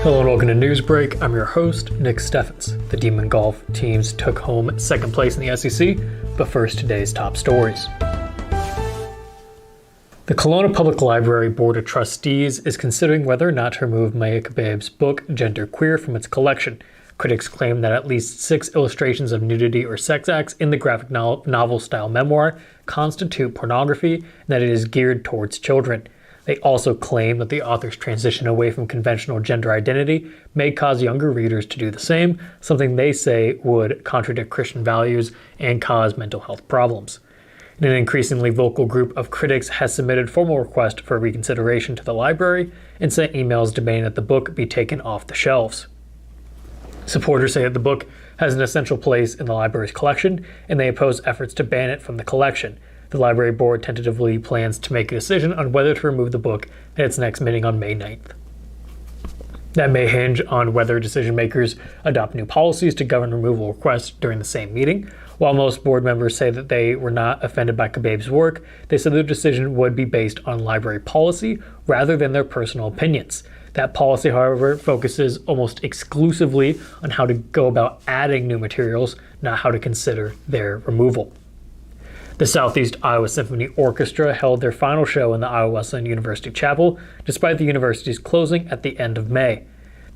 Hello and welcome to Newsbreak. I'm your host, Nick Steffens. The Demon Golf teams took home second place in the SEC, but first, today's top stories. The Kalona Public Library Board of Trustees is considering whether or not to remove Maya Kabaib's book, Gender Queer, from its collection. Critics claim that at least 6 illustrations of nudity or sex acts in the graphic novel-style memoir constitute pornography and that it is geared towards children. They also claim that the author's transition away from conventional gender identity may cause younger readers to do the same, something they say would contradict Christian values and cause mental health problems. And an increasingly vocal group of critics has submitted formal requests for reconsideration to the library and sent emails demanding that the book be taken off the shelves. Supporters say that the book has an essential place in the library's collection, and they oppose efforts to ban it from the collection. The library board tentatively plans to make a decision on whether to remove the book at its next meeting on May 9th. That may hinge on whether decision makers adopt new policies to govern removal requests during the same meeting. While most board members say that they were not offended by Kabaib's work, they said their decision would be based on library policy rather than their personal opinions. That policy, however, focuses almost exclusively on how to go about adding new materials, not how to consider their removal. The Southeast Iowa Symphony Orchestra held their final show in the Iowa Wesleyan University Chapel, despite the university's closing at the end of May.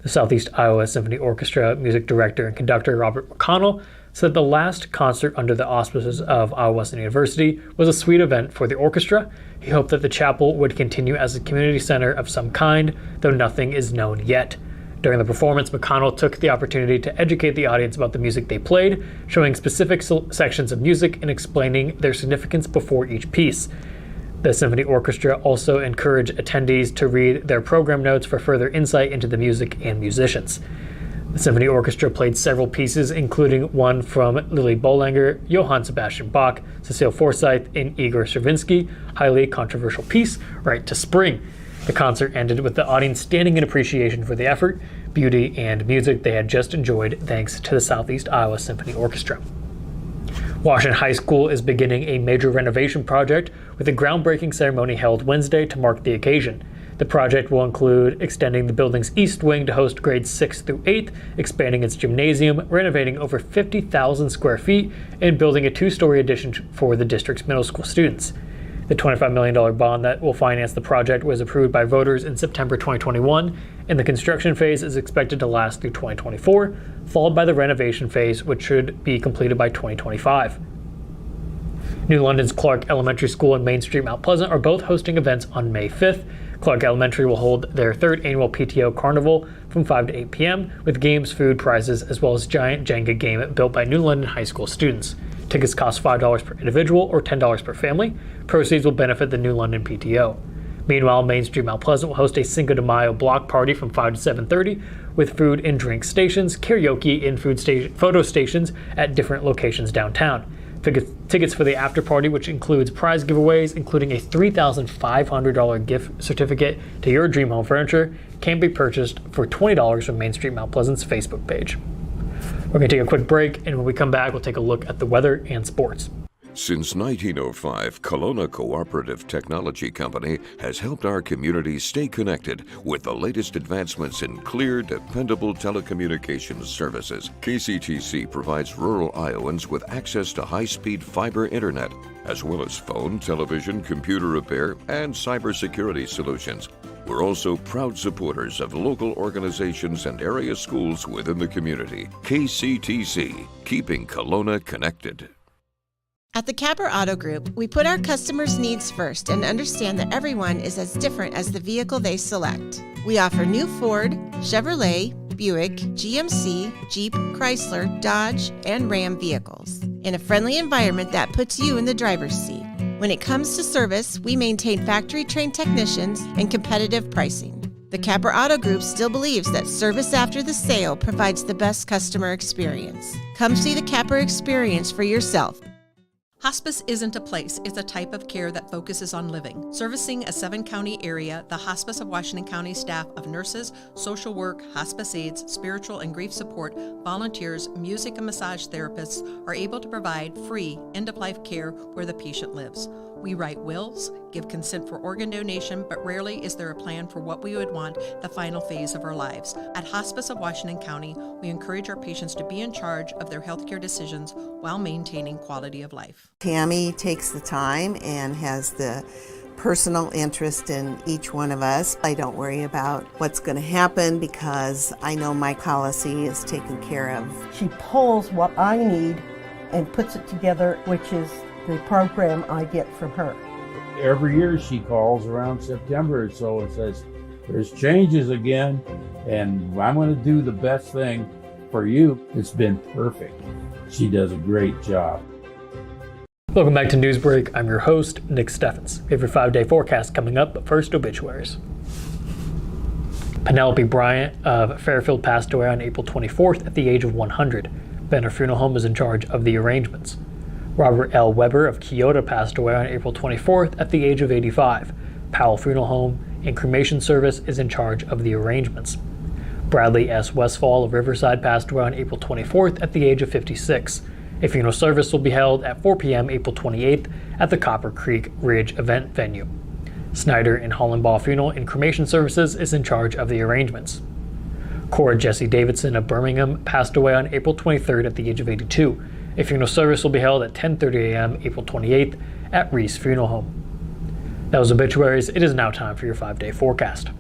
The Southeast Iowa Symphony Orchestra music director and conductor Robert McConnell said the last concert under the auspices of Iowa Wesleyan University was a sweet event for the orchestra. He hoped that the chapel would continue as a community center of some kind, though nothing is known yet. During the performance, McConnell took the opportunity to educate the audience about the music they played, showing specific sections of music and explaining their significance before each piece. The symphony orchestra also encouraged attendees to read their program notes for further insight into the music and musicians. The symphony orchestra played several pieces, including one from Lily Boulanger, Johann Sebastian Bach, Cecile Forsyth, and Igor Stravinsky, highly controversial piece, Right to Spring. The concert ended with the audience standing in appreciation for the effort, beauty, and music they had just enjoyed thanks to the Southeast Iowa Symphony Orchestra. Washington High School is beginning a major renovation project with a groundbreaking ceremony held Wednesday to mark the occasion. The project will include extending the building's east wing to host grades 6th through 8th, expanding its gymnasium, renovating over 50,000 square feet, and building a 2-story addition for the district's middle school students. The $25 million bond that will finance the project was approved by voters in September 2021, and the construction phase is expected to last through 2024, followed by the renovation phase, which should be completed by 2025. New London's Clark Elementary School and Main Street Mount Pleasant are both hosting events on May 5th. Clark Elementary will hold their 3rd annual PTO Carnival from 5 to 8 p.m. with games, food, prizes, as well as a giant Jenga game built by New London High School students. Tickets cost $5 per individual or $10 per family. Proceeds will benefit the New London PTO. Meanwhile, Main Street Mount Pleasant will host a Cinco de Mayo block party from 5 to 7:30 with food and drink stations, karaoke, and photo stations at different locations downtown. Tickets for the after party, which includes prize giveaways, including a $3,500 gift certificate to your dream home furniture, can be purchased for $20 from Main Street Mount Pleasant's Facebook page. We're going to take a quick break, and when we come back, we'll take a look at the weather and sports. Since 1905, Kalona Cooperative Technology Company has helped our communities stay connected with the latest advancements in clear, dependable telecommunications services. KCTC provides rural Iowans with access to high-speed fiber internet, as well as phone, television, computer repair, and cybersecurity solutions. We're also proud supporters of local organizations and area schools within the community. KCTC, keeping Kalona connected. At the Capper Auto Group, we put our customers' needs first and understand that everyone is as different as the vehicle they select. We offer new Ford, Chevrolet, Buick, GMC, Jeep, Chrysler, Dodge, and Ram vehicles in a friendly environment that puts you in the driver's seat. When it comes to service, we maintain factory-trained technicians and competitive pricing. The Capper Auto Group still believes that service after the sale provides the best customer experience. Come see the Capper experience for yourself. Hospice isn't a place, it's a type of care that focuses on living. Servicing a 7-county area, the Hospice of Washington County staff of nurses, social work, hospice aides, spiritual and grief support, volunteers, music and massage therapists are able to provide free end-of-life care where the patient lives. We write wills, give consent for organ donation, but rarely is there a plan for what we would want the final phase of our lives. At Hospice of Washington County, we encourage our patients to be in charge of their healthcare decisions while maintaining quality of life. Tammy takes the time and has the personal interest in each one of us. I don't worry about what's going to happen because I know my policy is taken care of. She pulls what I need and puts it together, which is the program I get from her. Every year she calls around September or so and says, there's changes again, and I'm going to do the best thing for you. It's been perfect. She does a great job. Welcome back to Newsbreak. I'm your host, Nick Steffens. We have your 5-day forecast coming up, but first, obituaries. Penelope Bryant of Fairfield passed away on April 24th at the age of 100. Benner Funeral Home is in charge of the arrangements. Robert L. Weber of Keota passed away on April 24th at the age of 85. Powell Funeral Home and Cremation Service is in charge of the arrangements. Bradley S. Westfall of Riverside passed away on April 24th at the age of 56. A funeral service will be held at 4 p.m. April 28th at the Copper Creek Ridge event venue. Snyder and Hollenbaugh Funeral and Cremation Services is in charge of the arrangements. Cora Jesse Davidson of Birmingham passed away on April 23rd at the age of 82. A funeral service will be held at 10:30 a.m. April 28th at Reese Funeral Home. That was obituaries. It is now time for your 5-day forecast.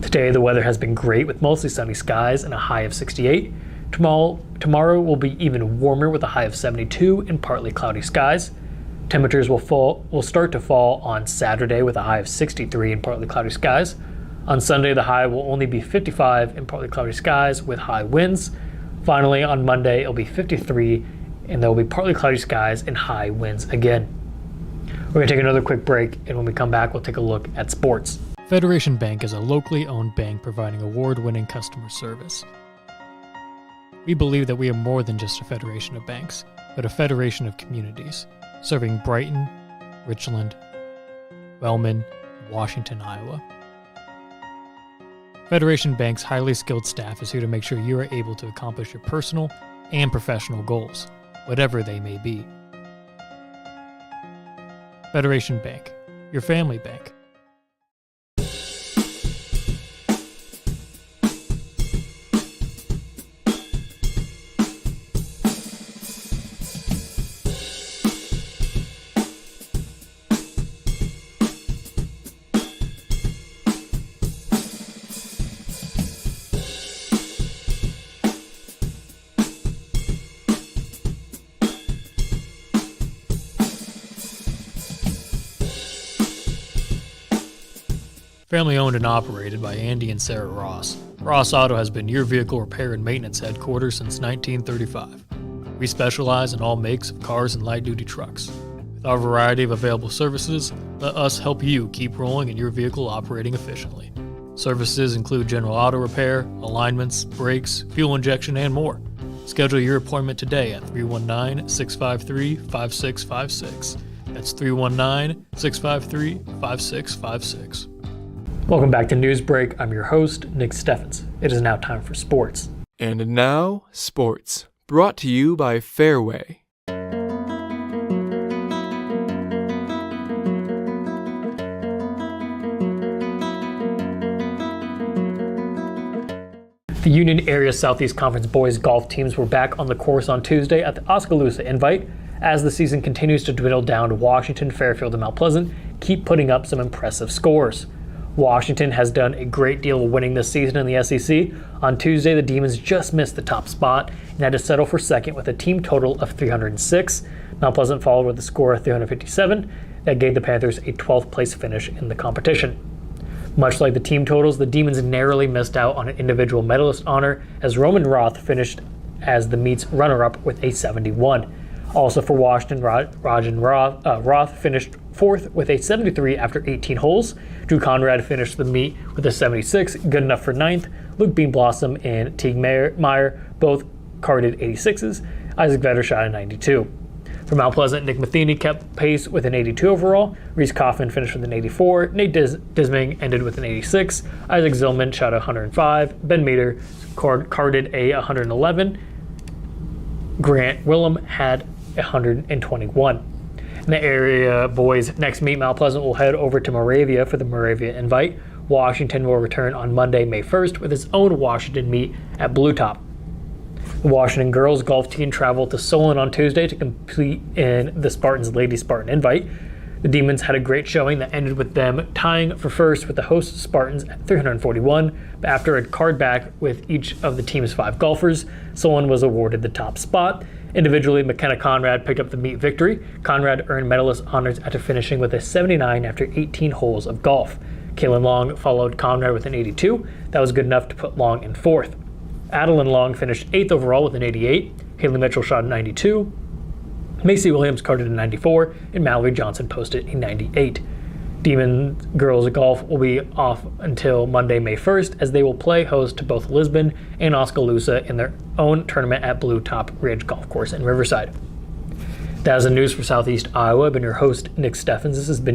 Today the weather has been great with mostly sunny skies and a high of 68. Tomorrow will be even warmer with a high of 72 and partly cloudy skies. Temperatures will start to fall on Saturday with a high of 63 and partly cloudy skies. On Sunday, the high will only be 55 and partly cloudy skies with high winds. Finally, on Monday, it'll be 53 and there will be partly cloudy skies and high winds again. We're going to take another quick break, and when we come back, we'll take a look at sports. Federation Bank is a locally owned bank providing award-winning customer service. We believe that we are more than just a federation of banks, but a federation of communities, serving Brighton, Richland, Wellman, and Washington, Iowa. Federation Bank's highly skilled staff is here to make sure you are able to accomplish your personal and professional goals, whatever they may be. Federation Bank, your family bank. Family owned and operated by Andy and Sarah Ross. Ross Auto has been your vehicle repair and maintenance headquarters since 1935. We specialize in all makes of cars and light-duty trucks. With our variety of available services, let us help you keep rolling and your vehicle operating efficiently. Services include general auto repair, alignments, brakes, fuel injection, and more. Schedule your appointment today at 319-653-5656. That's 319-653-5656. Welcome back to Newsbreak. I'm your host, Nick Steffens. It is now time for sports. And now, sports. Brought to you by Fairway. The Union Area Southeast Conference boys golf teams were back on the course on Tuesday at the Oskaloosa Invite. As the season continues to dwindle down to Washington, Fairfield, and Mount Pleasant keep putting up some impressive scores. Washington has done a great deal of winning this season in the SEC. On Tuesday, the Demons just missed the top spot and had to settle for second with a team total of 306. Mount Pleasant followed with a score of 357 that gave the Panthers a 12th place finish in the competition. Much like the team totals, the Demons narrowly missed out on an individual medalist honor as Roman Roth finished as the meet's runner-up with a 71. Also for Washington, Roth finished fourth with a 73 after 18 holes. Drew Conrad finished the meet with a 76, good enough for ninth. Luke Beanblossom and Teague Meyer both carded 86s. Isaac Vetter shot a 92. For Mount Pleasant, Nick Matheny kept pace with an 82 overall. Reese Kaufman finished with an 84. Nate Disming ended with an 86. Isaac Zillman shot a 105. Ben Meter carded a 111. Grant Willem had 121. In the area boys' next meet, Mount Pleasant will head over to Moravia for the Moravia Invite. Washington will return on Monday, May 1st with its own Washington meet at Blue Top. The Washington girls golf team traveled to Solon on Tuesday to compete in the Spartans Lady Spartan Invite. The Demons had a great showing that ended with them tying for first with the host Spartans at 341, but after a card back with each of the team's 5 golfers, Solon was awarded the top spot. Individually, McKenna Conrad picked up the meet victory. Conrad earned medalist honors after finishing with a 79 after 18 holes of golf. Kaylin Long followed Conrad with an 82. That was good enough to put Long in 4th. Adeline Long finished 8th overall with an 88. Haley Mitchell shot a 92. Macy Williams carded a 94, and Mallory Johnson posted a 98. Demon girls golf will be off until Monday, May 1st, as they will play host to both Lisbon and Oskaloosa in their own tournament at Blue Top Ridge Golf Course in Riverside. That is the news for Southeast Iowa. I've been your host, Nick Steffens. This has been your